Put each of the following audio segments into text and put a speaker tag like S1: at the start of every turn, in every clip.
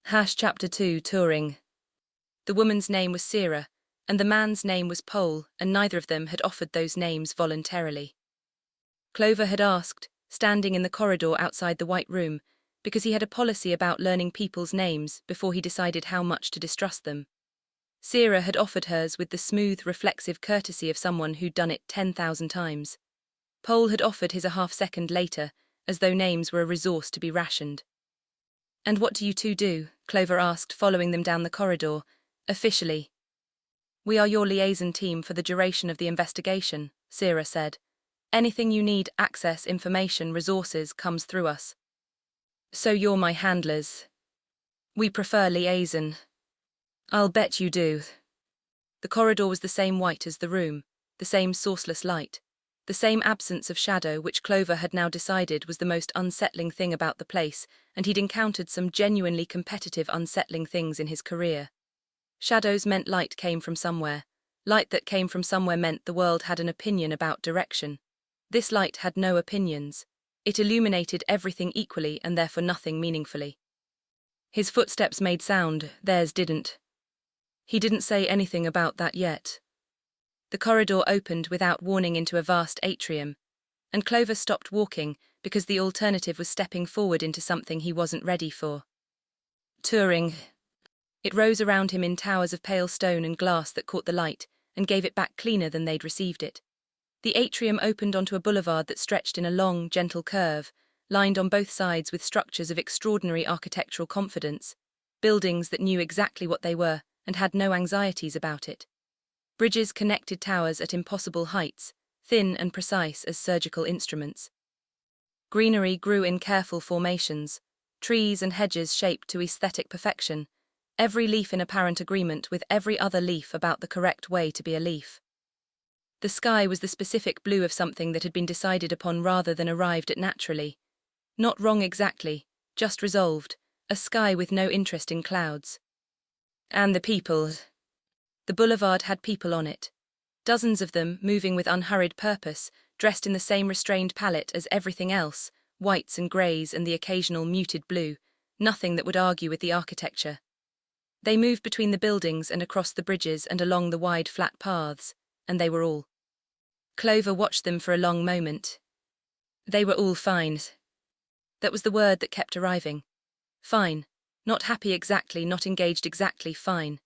S1: Chapter 2 Touring. The woman's name was Sarah, and the man's name was Pole, and neither of them had offered those names voluntarily. Clover had asked, standing in the corridor outside the White Room, because he had a policy about learning people's names before he decided how much to distrust them. Sarah had offered hers with the smooth, reflexive courtesy of someone who'd done it 10,000 times. Pole had offered his a half-second later, as though names were a resource to be rationed. "And what do you two do?" Clover asked, following them down the corridor. "Officially, we are your liaison team for the duration of the investigation," Sarah said. "Anything you need, access, information, resources, comes through us. So you're my handlers." "We prefer liaison." "I'll bet you do." The corridor was the same white as the room, the same sourceless light, the same absence of shadow, which Clover had now decided was the most unsettling thing about the place, and he'd encountered some genuinely competitive unsettling things in his career. Shadows meant light came from somewhere. Light that came from somewhere meant the world had an opinion about direction. This light had no opinions. It illuminated everything equally and therefore nothing meaningfully. His footsteps made sound, theirs didn't. He didn't say anything about that yet. The corridor opened without warning into a vast atrium, and Clover stopped walking because the alternative was stepping forward into something he wasn't ready for. Touring. It rose around him in towers of pale stone and glass that caught the light and gave it back cleaner than they'd received it. The atrium opened onto a boulevard that stretched in a long, gentle curve, lined on both sides with structures of extraordinary architectural confidence, buildings that knew exactly what they were and had no anxieties about it. Bridges connected towers at impossible heights, thin and precise as surgical instruments. Greenery grew in careful formations, trees and hedges shaped to aesthetic perfection, every leaf in apparent agreement with every other leaf about the correct way to be a leaf. The sky was the specific blue of something that had been decided upon rather than arrived at naturally. Not wrong exactly, just resolved, a sky with no interest in clouds. And the people. The boulevard had people on it. Dozens of them, moving with unhurried purpose, dressed in the same restrained palette as everything else, whites and greys and the occasional muted blue, nothing that would argue with the architecture. They moved between the buildings and across the bridges and along the wide flat paths, and they were all. Clover watched them for a long moment. They were all fine. That was the word that kept arriving. Fine. Not happy exactly, not engaged exactly, fine.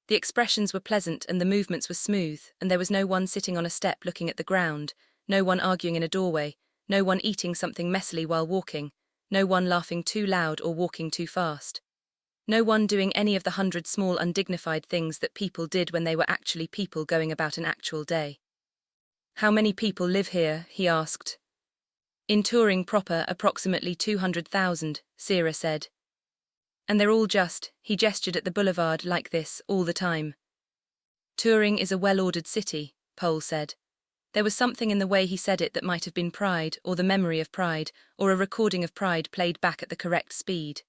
S1: The expressions were pleasant and the movements were smooth, and there was no one sitting on a step looking at the ground, no one arguing in a doorway, no one eating something messily while walking, no one laughing too loud or walking too fast. No one doing any of the 100 small undignified things that people did when they were actually people going about an actual day. "How many people live here?" he asked. "In Touring proper, approximately 200,000, Sarah said. "And they're all just," he gestured at the boulevard, "like this, all the time." "Touring is a well-ordered city," Pole said. There was something in the way he said it that might have been pride, or the memory of pride, or a recording of pride played back at the correct speed.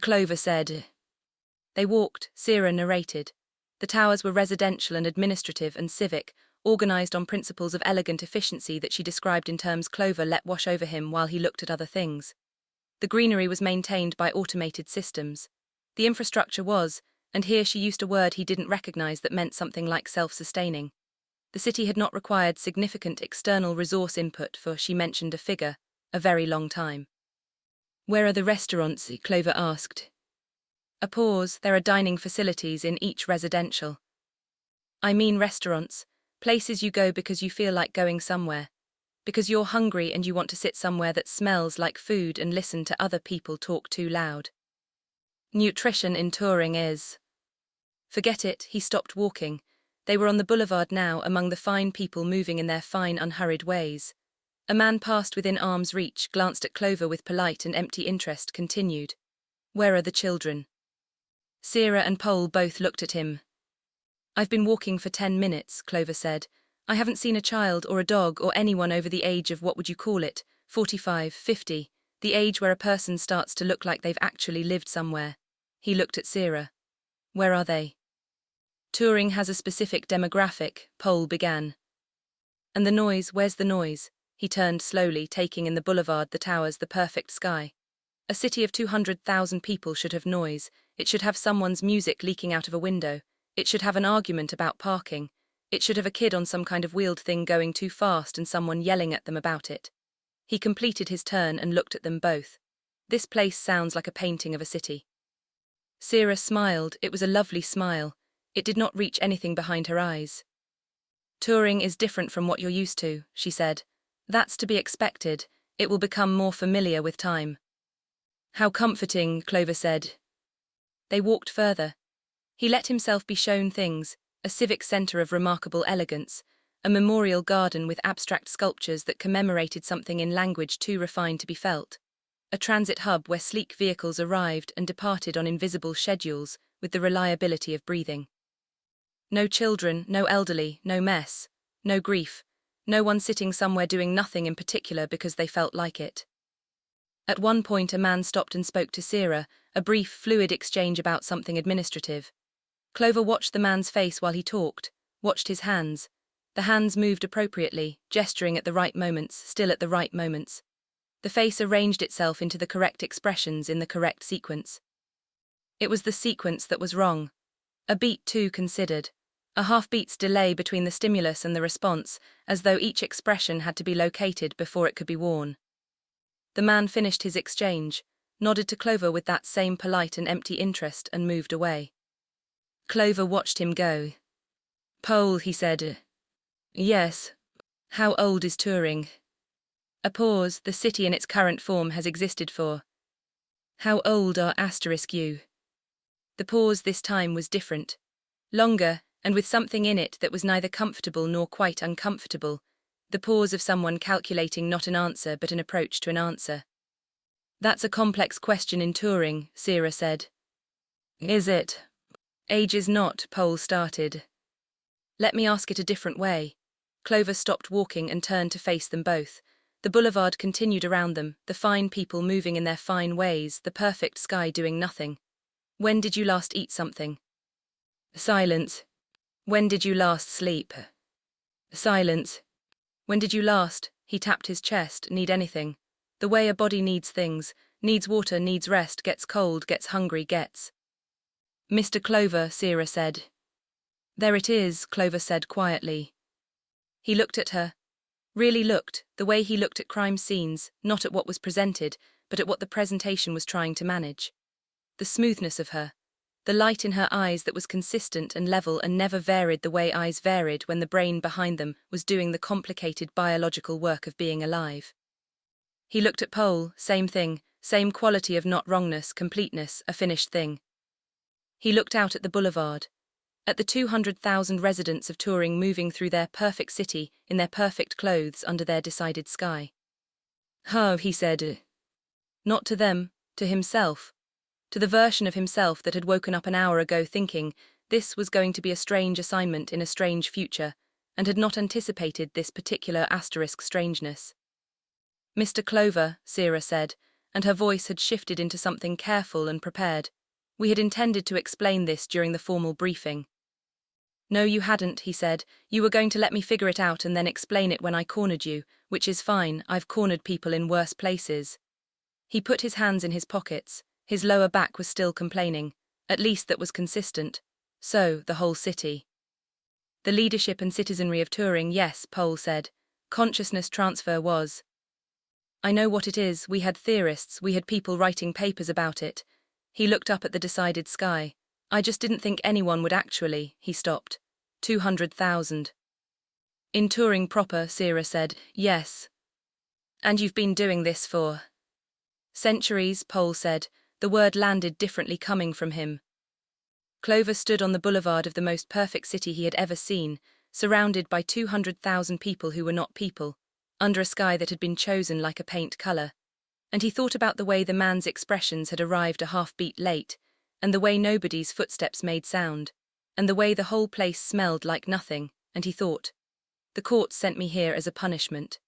S1: Clover said. They walked, Sarah narrated. The towers were residential and administrative and civic, organized on principles of elegant efficiency that she described in terms Clover let wash over him while he looked at other things. The greenery was maintained by automated systems. The infrastructure was, and here she used a word he didn't recognize that meant something like self-sustaining. The city had not required significant external resource input for, she mentioned a figure, a very long time. "Where are the restaurants?" Clover asked. A pause. "There are dining facilities in each residential." "I mean restaurants, places you go because you feel like going somewhere. Because you're hungry and you want to sit somewhere that smells like food and listen to other people talk too loud. Nutrition in Touring is." Forget it, he stopped walking. They were on the boulevard now, among the fine people moving in their fine, unhurried ways. A man passed within arm's reach, glanced at Clover with polite and empty interest, continued. "Where are the children?" Sarah and Pole both looked at him. "I've been walking for 10 minutes, Clover said. "I haven't seen a child or a dog or anyone over the age of, what would you call it, 45, 50, the age where a person starts to look like they've actually lived somewhere." He looked at Sarah. "Where are they?" "Touring has a specific demographic," Pole began. "And the noise, where's the noise?" He turned slowly, taking in the boulevard, the towers, the perfect sky. A city of 200,000 people should have noise, it should have someone's music leaking out of a window, it should have an argument about parking, it should have a kid on some kind of wheeled thing going too fast and someone yelling at them about it. He completed his turn and looked at them both. This place sounds like a painting of a city. Sarah smiled. It was a lovely smile. It did not reach anything behind her eyes. Touring is different from what you're used to, she said. That's to be expected. It will become more familiar with time. How comforting, Clover said. They walked further. He let himself be shown things, a civic centre of remarkable elegance, a memorial garden with abstract sculptures that commemorated something in language too refined to be felt, a transit hub where sleek vehicles arrived and departed on invisible schedules with the reliability of breathing. No children, no elderly, no mess, no grief, no one sitting somewhere doing nothing in particular because they felt like it. At one point a man stopped and spoke to Sarah, a brief, fluid exchange about something administrative. Clover watched the man's face while he talked, watched his hands. The hands moved appropriately, gesturing at the right moments, still at the right moments. The face arranged itself into the correct expressions in the correct sequence. It was the sequence that was wrong. A beat too considered. A half-beat's delay between the stimulus and the response, as though each expression had to be located before it could be worn. The man finished his exchange, nodded to Clover with that same polite and empty interest and moved away. Clover watched him go. "Pole," he said. "Yes. How old is touring?" A pause. The city in its current form has existed for. "How old are *you?" The pause this time was different. Longer, and with something in it that was neither comfortable nor quite uncomfortable. The pause of someone calculating not an answer but an approach to an answer. "That's a complex question in touring," Sarah said. "Is it?" "Age is not," Pole started. "Let me ask it a different way." Clover stopped walking and turned to face them both. The boulevard continued around them, the fine people moving in their fine ways, the perfect sky doing nothing. "When did you last eat something?" Silence. "When did you last sleep?" Silence. "When did you last," he tapped his chest, "need anything? The way a body needs things, needs water, needs rest, gets cold, gets hungry, gets." "Mr. Clover," Sarah said. "There it is," Clover said quietly. He looked at her. Really looked, the way he looked at crime scenes, not at what was presented, but at what the presentation was trying to manage. The smoothness of her. The light in her eyes that was consistent and level and never varied the way eyes varied when the brain behind them was doing the complicated biological work of being alive. He looked at Pole, same thing, same quality of not wrongness, completeness, a finished thing. He looked out at the boulevard, at the 200,000 residents of touring moving through their perfect city in their perfect clothes under their decided sky. "Oh," he said. Not to them, to himself. To the version of himself that had woken up an hour ago thinking this was going to be a strange assignment in a strange future, and had not anticipated this particular asterisk strangeness. "Mr. Clover," Sarah said, and her voice had shifted into something careful and prepared. "We had intended to explain this during the formal briefing." "No, you hadn't," he said. "You were going to let me figure it out and then explain it when I cornered you, which is fine, I've cornered people in worse places." He put his hands in his pockets. His lower back was still complaining. At least that was consistent. So, the whole city. "The leadership and citizenry of touring, yes," Pole said. "Consciousness transfer was. I know what it is, we had theorists, we had people writing papers about it." He looked up at the decided sky. "I just didn't think anyone would actually," he stopped. 200,000. "In touring proper," Sarah said, "yes." "And you've been doing this for?" "Centuries," Pole said. The word landed differently coming from him. Clover stood on the boulevard of the most perfect city he had ever seen, surrounded by 200,000 people who were not people, under a sky that had been chosen like a paint color. And he thought about the way the man's expressions had arrived a half-beat late, and the way nobody's footsteps made sound, and the way the whole place smelled like nothing, and he thought, "The court sent me here as a punishment."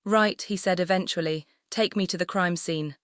S1: "Right," he said eventually, "take me to the crime scene."